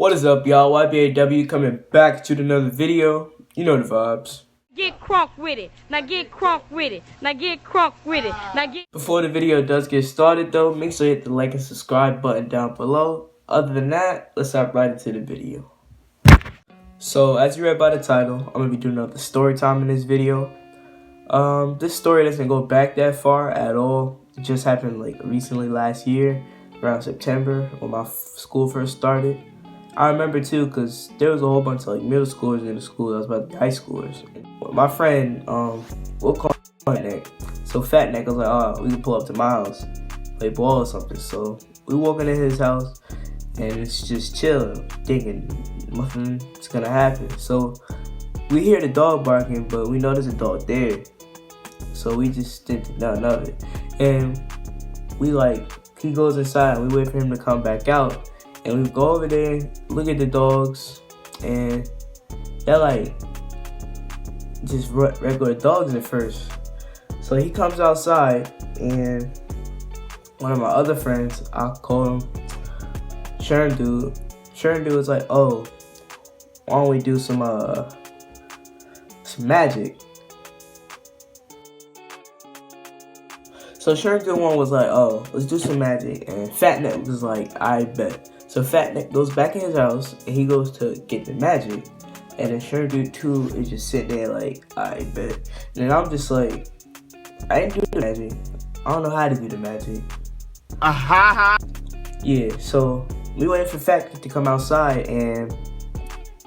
What is up, y'all? YBAW coming back to another video. You know the vibes. Get crunk with it. Now get crunk with it. Now get crunk with it. Now get. Before the video does get started, though, make sure you hit the like and subscribe button down below. Other than that, let's hop right into the video. So, as you read by the title, I'm gonna be doing another story time in this video. This story doesn't go back that far at all. It just happened like recently last year, around September, when my school first started. I remember too, cause there was a whole bunch of like middle schoolers in the school that was about to be high schoolers. My friend, we'll call him Fat Neck. So Fat Neck was like, oh, we can pull up to my house, play ball or something. So we walking in his house, and it's just chilling, thinking nothing's gonna happen. So we hear the dog barking, but we know there's a dog there. So we just didn't think nothing of it. And he goes inside, and we wait for him to come back out. And we go over there, look at the dogs, and they're like just regular dogs at first. So he comes outside, and one of my other friends, I'll call him Sharon Dude. Sharon Dude was like, oh, why don't we do some magic? So Sharon Dude one was like, oh, let's do some magic. And Fat Neck was like, I bet. So Fat Neck goes back in his house, and he goes to get the magic. And then Sharon Dude 2 is just sitting there like, I bet. And then I'm just like, I ain't do the magic. I don't know how to do the magic. Yeah, so we waited for Fat Neck to come outside, and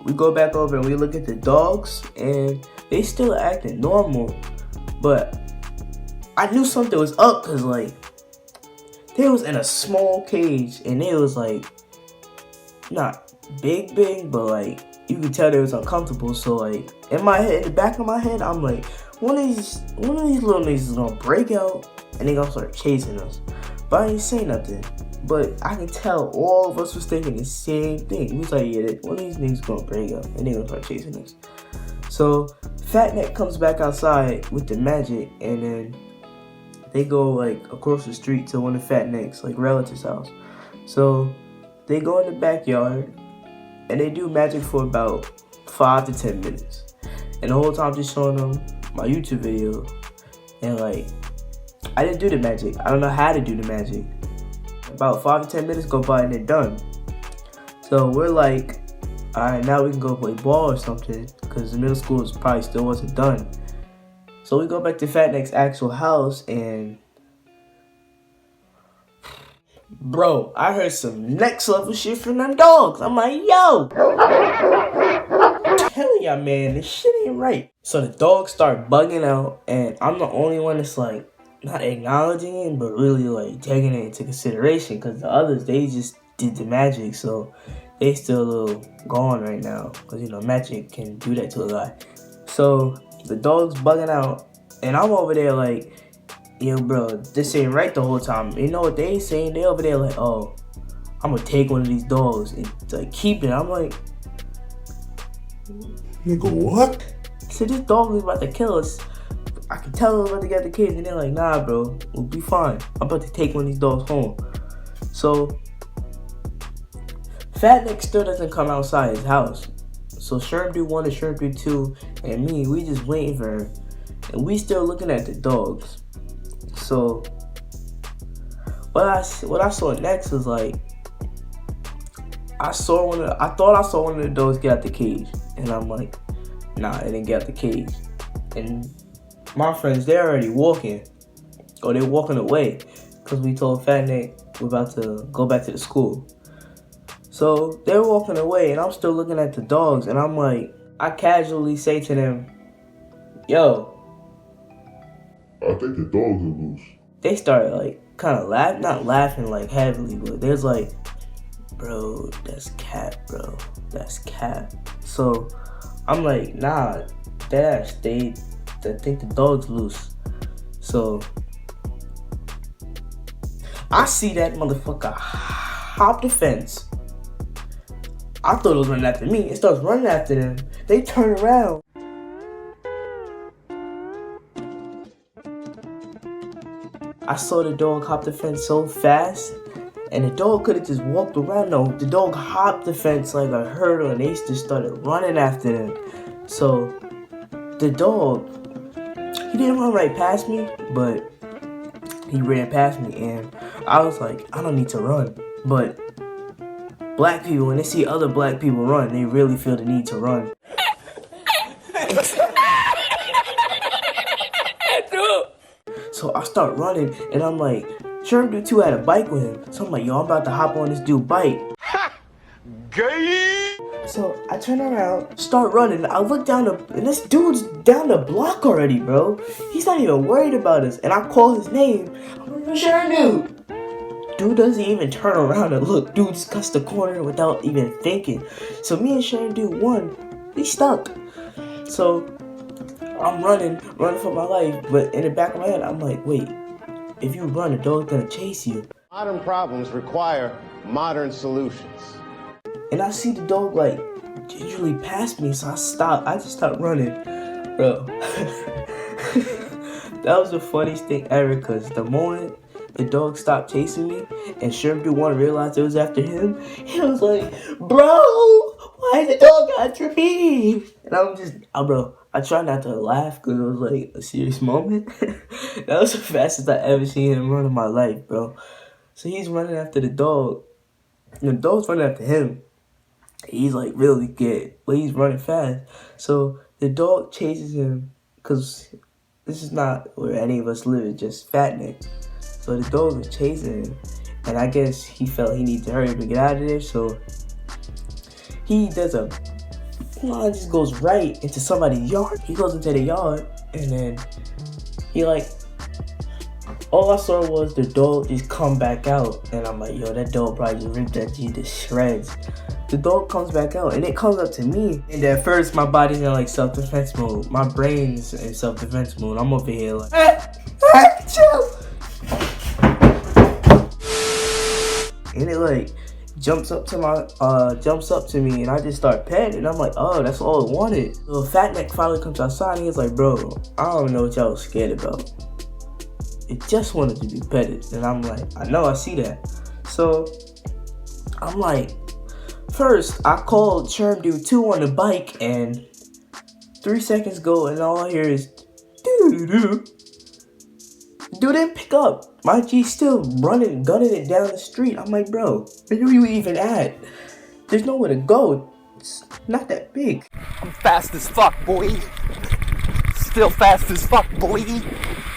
we go back over and we look at the dogs, and they still acting normal. But I knew something was up, because like, they was in a small cage, and they was like, not big, but like, you could tell they was uncomfortable. So like, in the back of my head, I'm like, one of these little niggas is gonna break out, and they gonna start chasing us. But I ain't say nothing. But I can tell all of us was thinking the same thing. We was like, yeah, one of these niggas gonna break out, and they gonna start chasing us. So Fat Neck comes back outside with the magic, and then they go like across the street to one of Fat Neck's like relatives' house. So they go in the backyard, and they do magic for about 5 to 10 minutes. And the whole time just showing them my YouTube video. And like, I didn't do the magic. I don't know how to do the magic. About 5 to 10 minutes go by and they're done. So we're like, alright, now we can go play ball or something, because the middle school probably still wasn't done. So we go back to Fat Neck's actual house, and bro, I heard some next level shit from them dogs. I'm like, yo, I'm telling y'all, man, this shit ain't right. So the dogs start bugging out, and I'm the only one that's like not acknowledging it, but really like taking it into consideration, because the others, they just did the magic, so they still a little gone right now, because you know magic can do that to a guy. So the dog's bugging out, and I'm over there like, yo, bro, this ain't right the whole time. You know what they saying? They over there like, oh, I'm gonna take one of these dogs and like keep it. I'm like, nigga, what? So this dog is about to kill us. I can tell them about to get the kids, and they're like, nah, bro, we'll be fine. I'm about to take one of these dogs home. So Fat Neck still doesn't come outside his house. So Sherm Dude 1 and Sherm Dude 2 and me, we just waiting for her, and we still looking at the dogs. So what I saw next was like, I thought I saw one of the dogs get out the cage, and I'm like, nah, it didn't get out the cage. And my friends, they're already walking, or they're walking away, because we told Fat Neck we're about to go back to the school. So they're walking away, and I'm still looking at the dogs, and I'm like, I casually say to them, yo, I think the dogs are loose. they started like kind of not laughing like heavily, but there's like, bro, that's cat, bro, that's cat. So I'm like, nah, I think the dog's loose. So I see that motherfucker hop the fence. I thought it was running after me. It starts running after them. They turn around. I saw the dog hop the fence so fast, And the dog could have just walked around. No, the dog hopped the fence like a hurdle and they just started running after them. So the dog, he didn't run right past me, but he ran past me and I was like, I don't need to run. But black people, when they see other black people run, they really feel the need to run. So I start running and I'm like, Sherm Dude 2 had a bike with him. So I'm like, yo, I'm about to hop on this dude's bike. Gay! So I turn around, start running. I look down and this dude's down the block already, bro. He's not even worried about us. And I call his name. I'm like, Sherm Dude. Dude doesn't even turn around and look. Dude just cuts the corner without even thinking. So me and Sherm Dude won. We stuck. So I'm running for my life. But in the back of my head, I'm like, wait. If you run, the dog's gonna chase you. Modern problems require modern solutions. And I see the dog like gingerly pass me, so I stop. I just stopped running, bro. That was the funniest thing ever, because the moment the dog stopped chasing me and Sherm Dude 1 realized it was after him, he was like, bro, why the dog after me? And I'm just, bro, I try not to laugh because it was like a serious moment. That was the fastest I ever seen him run in my life, bro. So he's running after the dog. And the dog's running after him. He's like really good, but he's running fast. So the dog chases him because this is not where any of us live, it's just Fatneck. So the dog was chasing him. And I guess he felt he needed to hurry up and get out of there. So he does a line, just goes right into somebody's yard. He goes into the yard and then he like, all I saw was the dog just come back out. And I'm like, yo, that dog probably just ripped that G to shreds. The dog comes back out and it comes up to me. And at first my body's in like self-defense mode. My brain's in self-defense mode. I'm over here like, chill. And it like jumps up to me and I just start petting and I'm like, oh, that's all I wanted. So Fatneck finally comes outside and he's like, bro, I don't know what y'all was scared about. It just wanted to be petted. And I'm like, I know, I see that. So I'm like, first I called Sherm Dude 2 on the bike and 3 seconds go and all I hear is doo-doo-doo. Dude didn't pick up. My G's still running, gunning it down the street. I'm like, bro, where are you even at? There's nowhere to go. It's not that big. I'm fast as fuck, boy. Still fast as fuck, boy.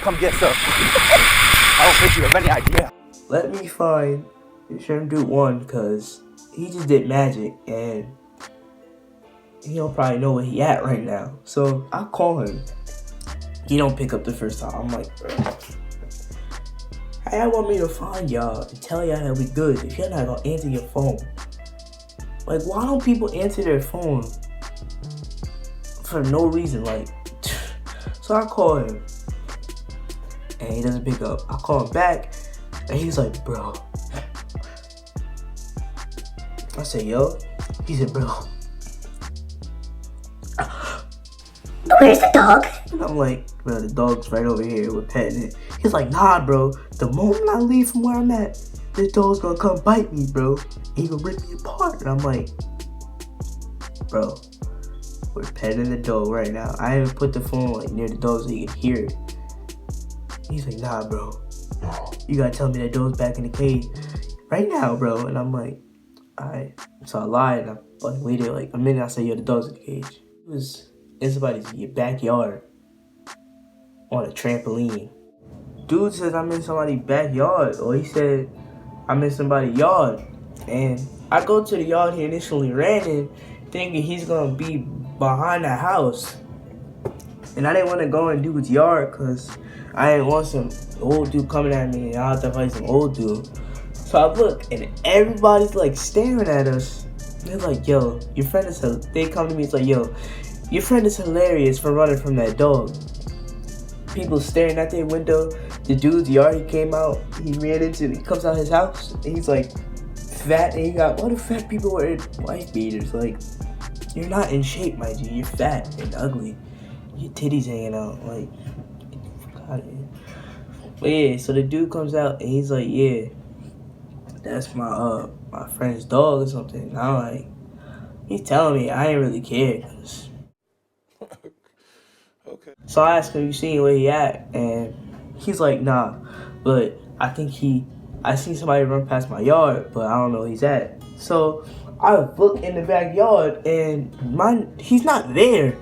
Come get some. I don't think you have any idea. Let me find Sherm Dude 1 because he just did magic and he don't probably know where he at right now. So I call him. He don't pick up the first time. I'm like, bro, how y'all want me to find y'all and tell y'all that we good if you're not gonna answer your phone? Like, why don't people answer their phone for no reason? Like, so I call him and he doesn't pick up. I call him back and he's like, bro. I said, yo. He said, bro. Where's the dog? And I'm like, bro, the dog's right over here. We're petting it. He's like, nah, bro. The moment I leave from where I'm at, this dog's gonna come bite me, bro. He gonna rip me apart. And I'm like, bro, we're petting the dog right now. I haven't put the phone like near the dog so he can hear it. He's like, nah, bro. You gotta tell me that dog's back in the cage right now, bro. And I'm like, alright. So I lied and I like waited like a minute. I said, yo, the dog's in the cage. It was in somebody's backyard on a trampoline. Dude says I'm in somebody's backyard, or he said I'm in somebody's yard. And I go to the yard he initially ran in, thinking he's gonna be behind the house. And I didn't want to go in dude's yard because I didn't want some old dude coming at me and I have to fight some old dude. So I look and everybody's like staring at us. They're like, yo, your friend is they come to me, it's like, yo, your friend is hilarious for running from that dog. People staring at their window. The dude's yard, he came out, he comes out his house, and he's like fat, and he got, what do fat people wear wife beaters? Like, you're not in shape, my G, you're fat and ugly. Your titties hanging out, like, get the fuck out of here. But yeah, so the dude comes out, and he's like, yeah, that's my friend's dog or something. And I'm like, he's telling me I ain't really care. Okay. So I asked him, you seen where he at? And he's like, nah. But I seen somebody run past my yard, but I don't know where he's at. So I look in the backyard and he's not there.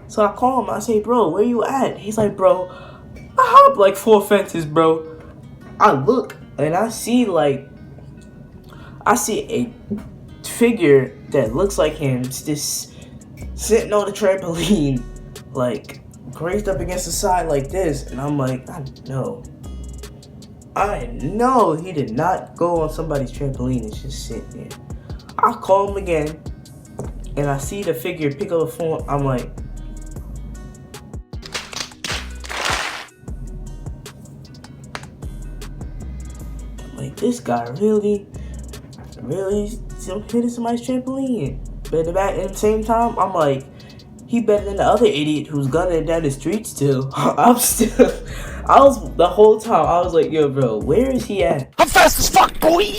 So I call him, I say, bro, where you at? He's like, bro, I hopped like 4 fences, bro. I look and I see a figure that looks like him just sitting on the trampoline, like grazed up against the side like this. And I'm like, I know he did not go on somebody's trampoline and just sit there. I call him again and I see the figure pick up the phone. I'm like, this guy really hitting somebody's trampoline. But at the same time, I'm like, he better than the other idiot who's gunning down the street still. The whole time, I was like, yo, bro, where is he at? I'm fast as fuck, boy!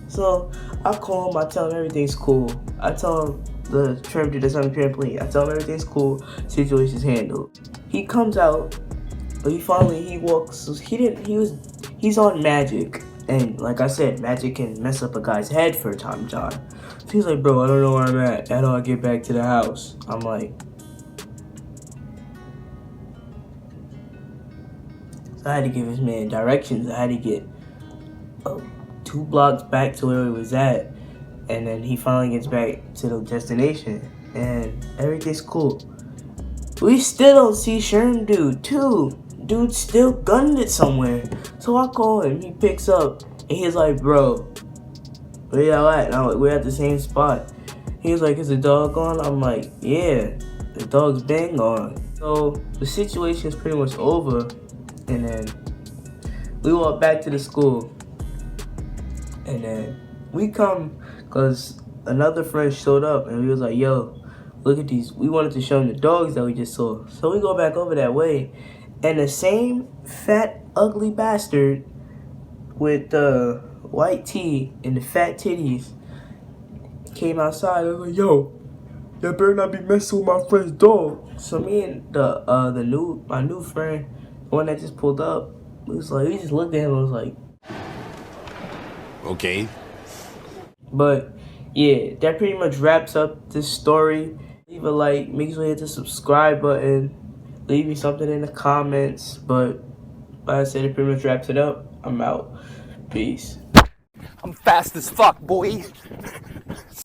So I call him, I tell him everything's cool. I tell him the trim dude that's on the trampoline. I tell him everything's cool, situation's handled. He comes out, but he walks, he's on magic. And like I said, magic can mess up a guy's head for a time, John. So he's like, bro, I don't know where I'm at. How do I get back to the house? I'm like, so I had to give this man directions. I had to get 2 blocks back to where he was at. And then he finally gets back to the destination. And everything's cool. We still don't see Sherm dude, too. Dude still gunned it somewhere. So I call him, he picks up, and he's like, bro, where y'all at? And I'm like, we're at the same spot. He's like, is the dog gone? I'm like, yeah, the dog's been gone. So the situation is pretty much over. And then we walk back to the school. And then we come, because another friend showed up, and we was like, yo, look at these. We wanted to show him the dogs that we just saw. So we go back over that way. And the same fat, ugly bastard with the white tee and the fat titties came outside. I was like, yo, you better not be messing with my friend's dog. So me and my new friend, the one that just pulled up, we just looked at him and was like, Okay. but yeah, that pretty much wraps up this story. Leave a like, make sure you hit the subscribe button. Leave me something in the comments. But like I said, it pretty much wraps it up. I'm out. Peace. I'm fast as fuck, boy.